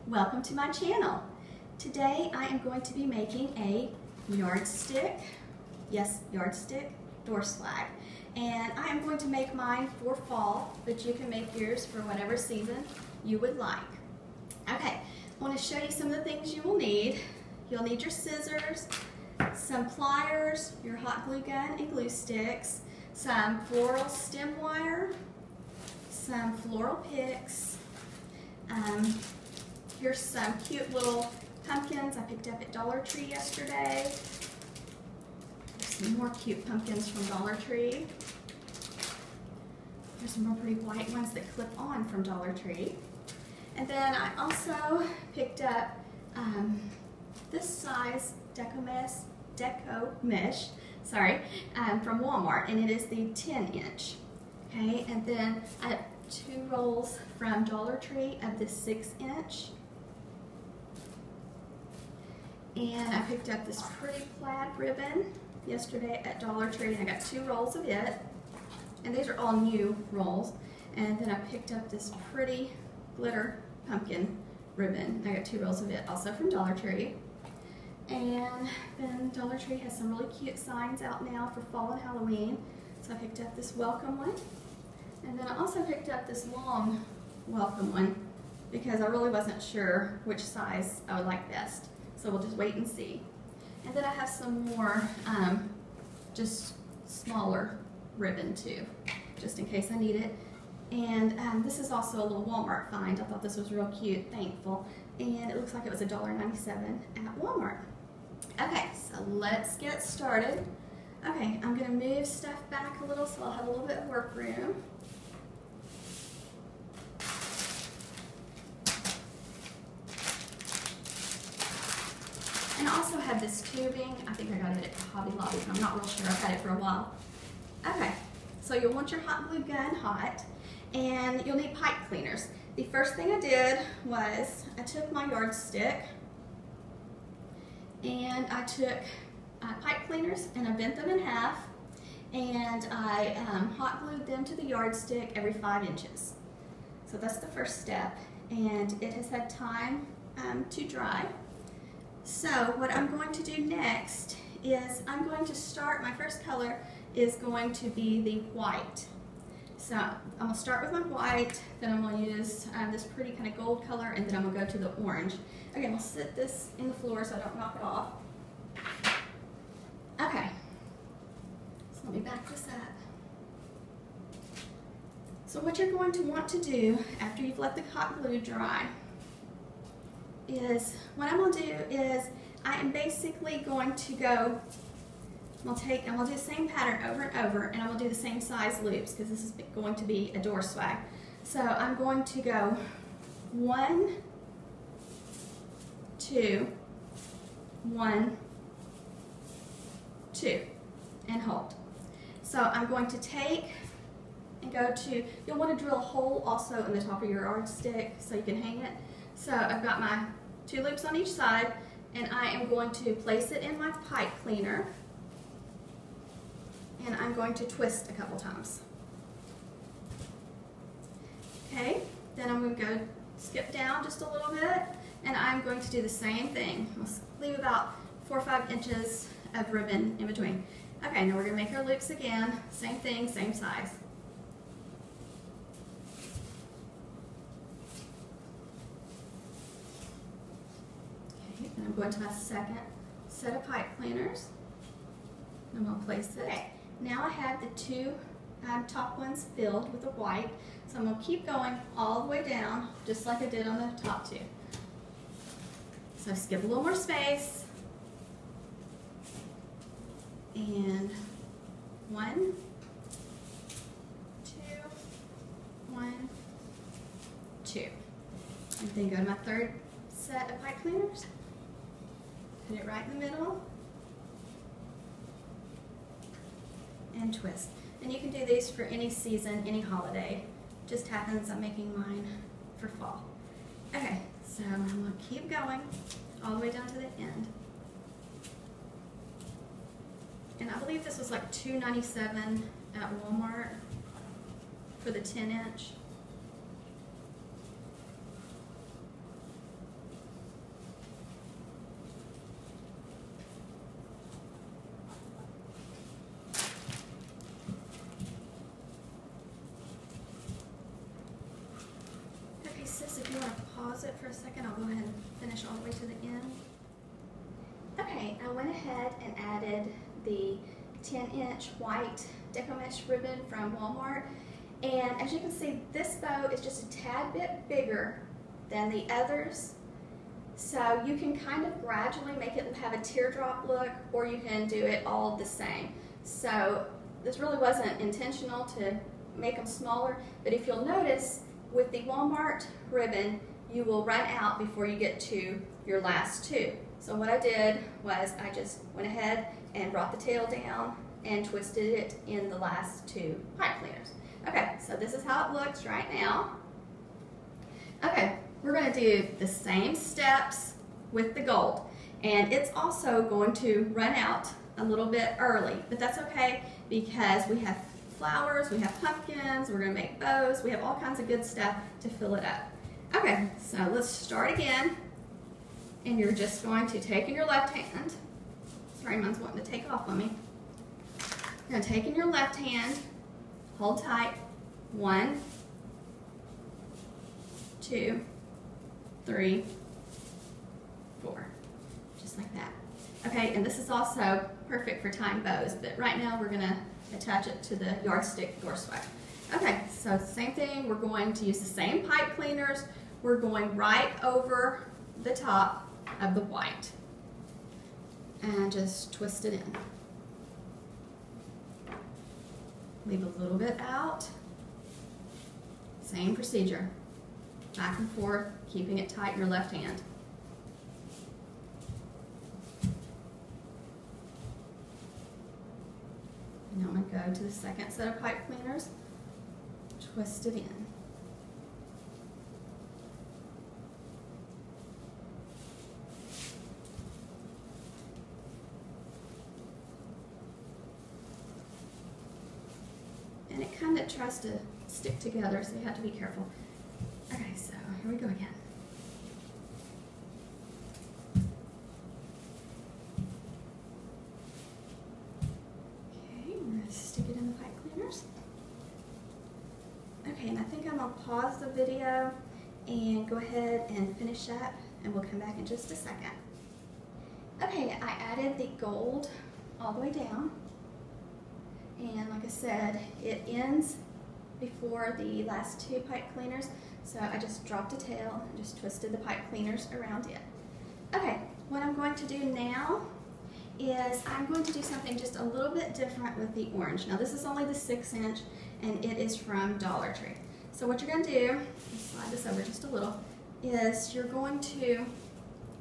Welcome to my channel. Today I am going to be making a yardstick, yes, yardstick door swag. And I am going to make mine for fall, but you can make yours for whatever season you would like. Okay, I want to show you some of the things you will need. You'll need your scissors, some pliers, your hot glue gun and glue sticks, some floral stem wire, some floral picks. Here's some cute little pumpkins I picked up at Dollar Tree yesterday. There's some more cute pumpkins from Dollar Tree. There's some more pretty white ones that clip on from Dollar Tree. And then I also picked up this size deco mesh, from Walmart, and it is the 10-inch. Okay, and then I have 2 rolls from Dollar Tree of the 6-inch. And I picked up this pretty plaid ribbon yesterday at Dollar Tree, and I got 2 rolls of it. And these are all new rolls. And then I picked up this pretty glitter pumpkin ribbon. I got 2 rolls of it also from Dollar Tree. And then Dollar Tree has some really cute signs out now for fall and Halloween. So I picked up this welcome one. And then I also picked up this long welcome one because I really wasn't sure which size I would like best. So we'll just wait and see. And then I have some more just smaller ribbon too, just in case I need it. And this is also a little Walmart find. I thought this was real cute, thankful. And it looks like it was $1.97 at Walmart. Okay, so let's get started. Okay, I'm gonna move stuff back a little so I'll have a little bit of work room. And I also have this tubing. I think I got it at Hobby Lobby, but I'm not real sure. I've had it for a while. Okay, so you'll want your hot glue gun hot, and you'll need pipe cleaners. The first thing I did was I took my yardstick, and I took pipe cleaners and I bent them in half, and I hot glued them to the yardstick every 5 inches. So that's the first step, and it has had time to dry. So what I'm going to do next is I'm going to start, my first color is going to be the white. So I'm going to start with my white, then I'm going to use this pretty kind of gold color, and then I'm going to go to the orange. Okay, I'm going to sit this in the floor so I don't knock it off. Okay, so let me back this up. So what you're going to want to do after you've let the hot glue dry is, what I'm going to do is I am basically going to go, I'm going to do the same pattern over and over, and I'm going to do the same size loops because this is going to be a door swag. So I'm going to go 1, 2, 1, 2, and hold. So I'm going to take and go to, you'll want to drill a hole also in the top of your yardstick so you can hang it. So I've got my 2 loops on each side, and I am going to place it in my pipe cleaner, and I'm going to twist a couple times. Okay, then I'm going to go skip down just a little bit, and I'm going to do the same thing. I'm going to leave about 4 or 5 inches of ribbon in between. Okay, now we're going to make our loops again. Same thing, same size. Okay, then I'm going to my second set of pipe cleaners. I'm going to place it. Okay, now I have the 2 top ones filled with the white, so I'm going to keep going all the way down, just like I did on the top 2. So skip a little more space. And 1, 2, 1, 2. And then go to my third set of pipe cleaners. Put it right in the middle. And twist. And you can do these for any season, any holiday. Just happens I'm making mine for fall. Okay, so I'm going to keep going all the way down to the end. And I believe this was like $2.97 at Walmart for the 10-inch. sis, if you want to pause it for a second, I'll go ahead and finish all the way to the end. Okay, I went ahead and added the 10-inch white deco mesh ribbon from Walmart. And as you can see, this bow is just a tad bit bigger than the others. So you can kind of gradually make it have a teardrop look, or you can do it all the same. So this really wasn't intentional to make them smaller, but if you'll notice, with the Walmart ribbon, you will run out before you get to your last two. So what I did was I just went ahead and brought the tail down and twisted it in the last two pipe cleaners. Okay, so this is how it looks right now. Okay, we're going to do the same steps with the gold, and it's also going to run out a little bit early, but that's okay because we have flowers, we have pumpkins, we're going to make bows, we have all kinds of good stuff to fill it up. Okay, so let's start again, and you're just going to take in your left hand. Sorry, mine's wanting to take off on me. You're going to take in your left hand, hold tight, 1, 2, 3, 4, just like that. Okay, and this is also perfect for tying bows, but right now we're going to attach it to the Yardstick door swipe. Okay, so same thing, we're going to use the same pipe cleaners. We're going right over the top of the white and just twist it in. Leave a little bit out. Same procedure. Back and forth, keeping it tight in your left hand. Now I'm going to go to the second set of pipe cleaners, twist it in. And it kind of tries to stick together, so you have to be careful. Okay, so here we go again. Okay, I'm going to stick it in the pipe cleaners. Okay, and I think I'm going to pause the video and go ahead and finish up, and we'll come back in just a second. Okay, I added the gold all the way down. And like I said, it ends before the last two pipe cleaners, so I just dropped a tail and just twisted the pipe cleaners around it. Okay, what I'm going to do now is I'm going to do something just a little bit different with the orange. Now this is only the 6-inch, and it is from Dollar Tree. So what you're going to do, slide this over just a little, is you're going to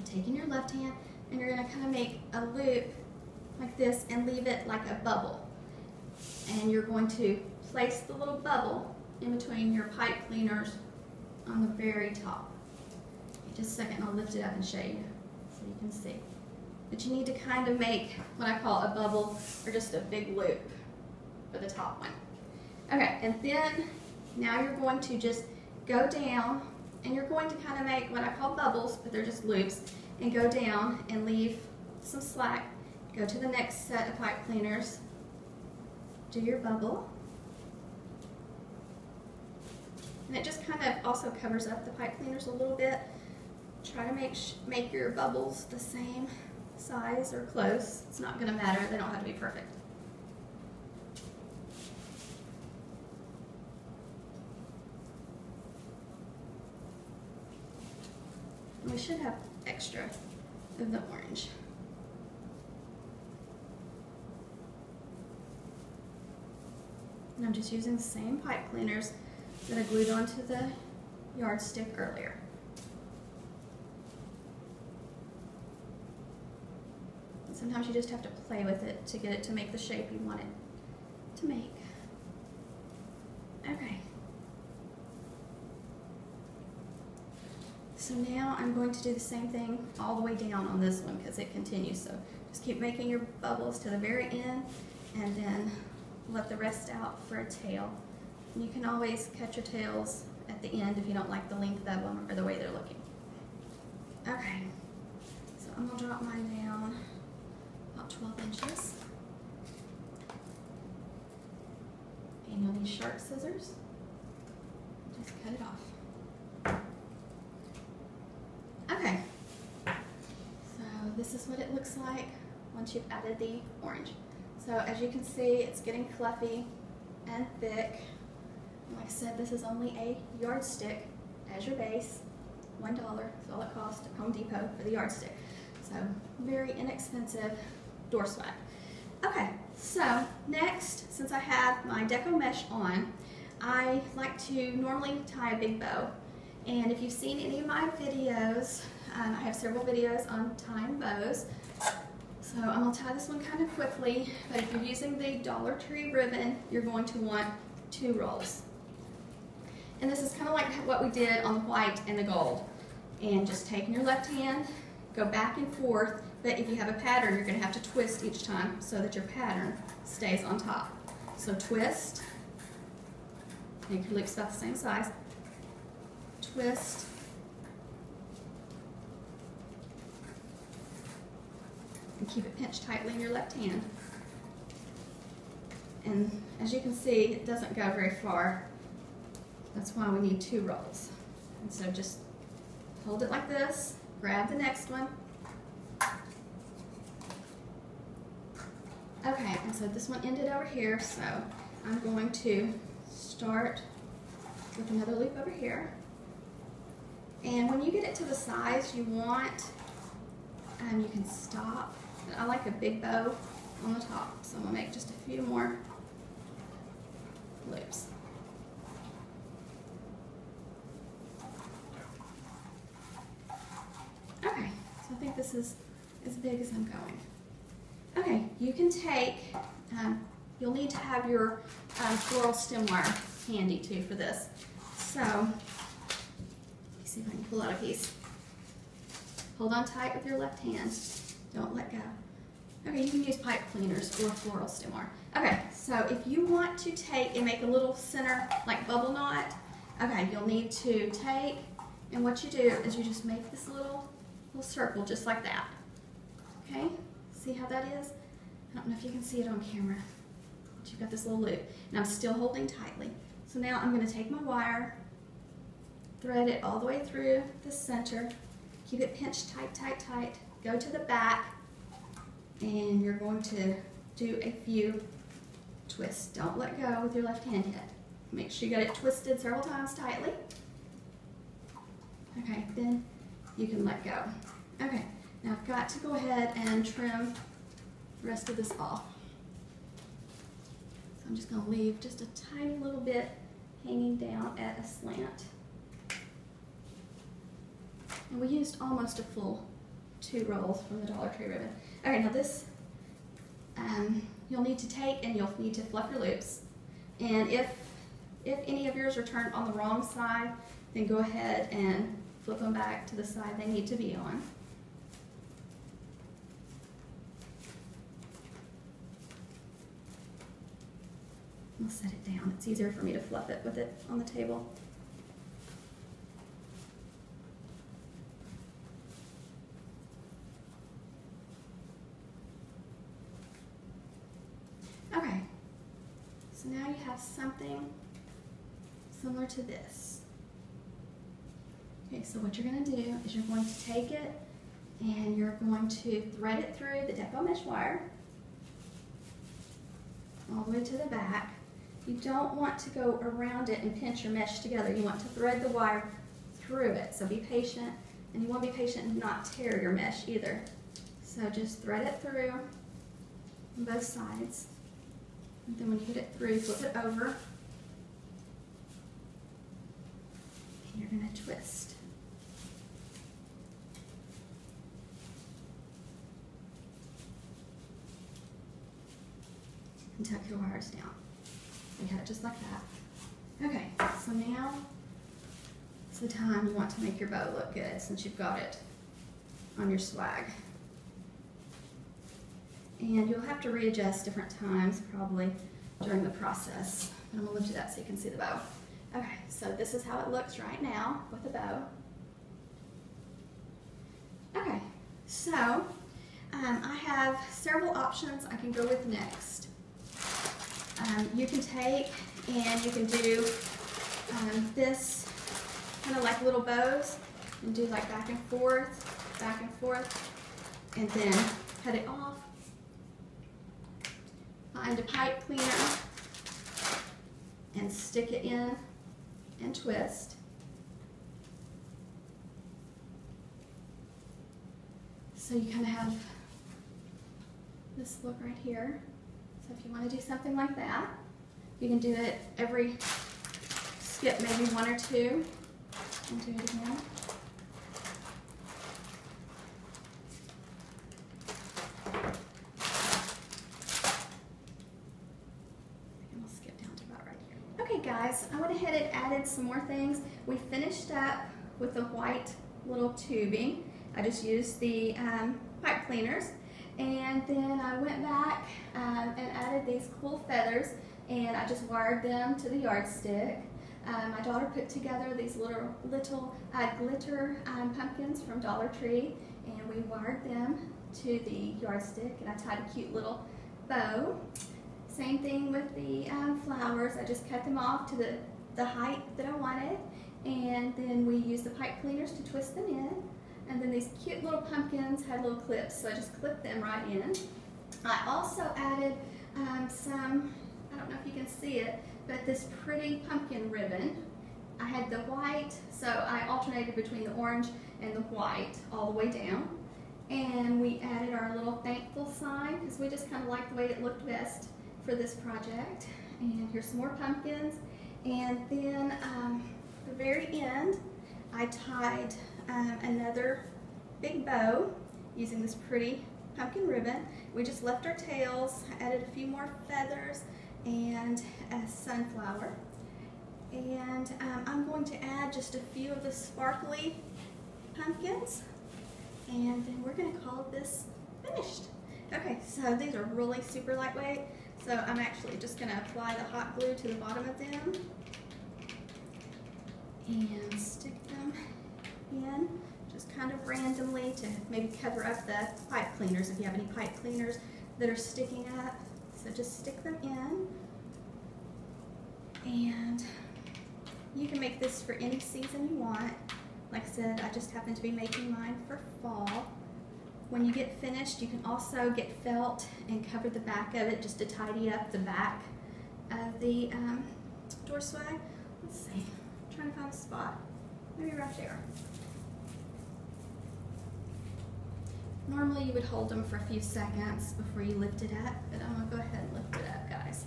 take in your left hand and you're going to kind of make a loop like this and leave it like a bubble. And you're going to place the little bubble in between your pipe cleaners on the very top. Just a second, I'll lift it up and show you so you can see. But you need to kind of make what I call a bubble, or just a big loop for the top one. Okay, and then now you're going to just go down, and you're going to kind of make what I call bubbles, but they're just loops, and go down and leave some slack. Go to the next set of pipe cleaners. Do your bubble, and it just kind of also covers up the pipe cleaners a little bit. Try to make your bubbles the same size or close. It's not going to matter, they don't have to be perfect. And we should have extra of the orange. And I'm just using the same pipe cleaners that I glued onto the Yardstick earlier. And sometimes you just have to play with it to get it to make the shape you want it to make. Okay. So now I'm going to do the same thing all the way down on this one because it continues. So just keep making your bubbles to the very end, and then let the rest out for a tail. And you can always cut your tails at the end if you don't like the length of them or the way they're looking. Okay, so I'm going to drop mine down about 12 inches. And you'll need sharp scissors. Just cut it off. this is what it looks like once you've added the orange. So as you can see, it's getting fluffy and thick. And like I said, this is only a yardstick as your base. $1 is all it costs at Home Depot for the yardstick. So very inexpensive door swag. Okay, so next, since I have my deco mesh on, I like to normally tie a big bow. And if you've seen any of my videos, I have several videos on tying bows. So I'm going to tie this one kind of quickly, but if you're using the Dollar Tree ribbon, you're going to want 2 rolls. And this is kind of like what we did on the white and the gold. And just taking your left hand, go back and forth, but if you have a pattern, you're going to have to twist each time so that your pattern stays on top. So twist, make your loops about the same size, twist, and keep it pinched tightly in your left hand. And as you can see, it doesn't go very far. That's why we need 2 rolls. And so just hold it like this, grab the next one. Okay, and so this one ended over here, so I'm going to start with another loop over here. And when you get it to the size you want, you can stop. I like a big bow on the top, so I'm going to make just a few more loops. Okay, so I think this is as big as I'm going. Okay, you can take, you'll need to have your floral stem wire handy too for this. So, let me see if I can pull out a piece. Hold on tight with your left hand. Don't let go. Okay, you can use pipe cleaners or floral stem wire. Okay, so if you want to take and make a little center, like bubble knot, okay, you'll need to take, and what you do is you just make this little circle just like that. Okay, see how that is? I don't know if you can see it on camera, but you've got this little loop, and I'm still holding tightly. So now I'm going to take my wire, thread it all the way through the center, keep it pinched tight, tight, tight, go to the back, and you're going to do a few twists. Don't let go with your left hand yet. Make sure you get it twisted several times tightly. Okay, then you can let go. Okay, now I've got to go ahead and trim the rest of this off. So I'm just going to leave just a tiny little bit hanging down at a slant. And we used almost a full 2 rolls from the Dollar Tree ribbon. Okay, now this, you'll need to take and you'll need to fluff your loops. And if any of yours are turned on the wrong side, then go ahead and flip them back to the side they need to be on. I'll set it down. It's easier for me to fluff it with it on the table. Okay, so now you have something similar to this. Okay, so what you're going to do is you're going to take it and you're going to thread it through the deco mesh wire all the way to the back. You don't want to go around it and pinch your mesh together. You want to thread the wire through it, so be patient, and you want to be patient and not tear your mesh either. So just thread it through on both sides. And then when you get it through, flip it over. And you're going to twist. And tuck your wires down. You have it just like that. Okay, so now it's the time you want to make your bow look good since you've got it on your swag. And you'll have to readjust different times probably during the process. But I'm going to lift it up so you can see the bow. Okay, so this is how it looks right now with the bow. Okay, so I have several options I can go with next. You can take and you can do this kind of like little bows and do like back and forth, and then cut it off. Find a pipe cleaner and stick it in and twist. So you kind of have this look right here. So if you want to do something like that, you can do it every skip, maybe one or two, and do it again. Okay guys, I went ahead and added some more things. We finished up with the white little tubing. I just used the pipe cleaners, and then I went back and added these cool feathers, and I just wired them to the Yardstick. My daughter put together these little glitter pumpkins from Dollar Tree, and we wired them to the Yardstick, and I tied a cute little bow. Same thing with the flowers. I just cut them off to the height that I wanted, and then we used the pipe cleaners to twist them in. And then these cute little pumpkins had little clips, so I just clipped them right in. I also added some, I don't know if you can see it, but this pretty pumpkin ribbon. I had the white, so I alternated between the orange and the white all the way down. And we added our little thankful sign, because we just kind of liked the way it looked best for this project. And here's some more pumpkins. And then at the very end, I tied another big bow using this pretty pumpkin ribbon. We just left our tails, added a few more feathers, and a sunflower. And I'm going to add just a few of the sparkly pumpkins, and then we're going to call this finished. Okay, so these are really super lightweight. So I'm actually just going to apply the hot glue to the bottom of them and stick them in just kind of randomly to maybe cover up the pipe cleaners if you have any pipe cleaners that are sticking up. So just stick them in, and you can make this for any season you want. Like I said, I just happen to be making mine for fall. When you get finished, you can also get felt and cover the back of it just to tidy up the back of the door swag. Let's see, I'm trying to find a spot. Maybe right there. Normally you would hold them for a few seconds before you lift it up, but I'm gonna go ahead and lift it up, guys.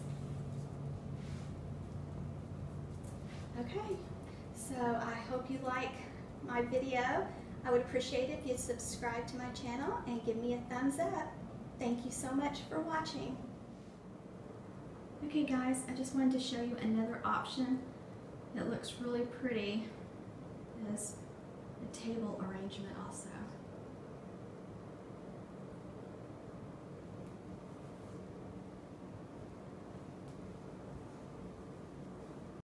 Okay, so I hope you like my video. I would appreciate it if you'd subscribe to my channel and give me a thumbs up. Thank you so much for watching. Okay guys, I just wanted to show you another option that looks really pretty as a table arrangement also.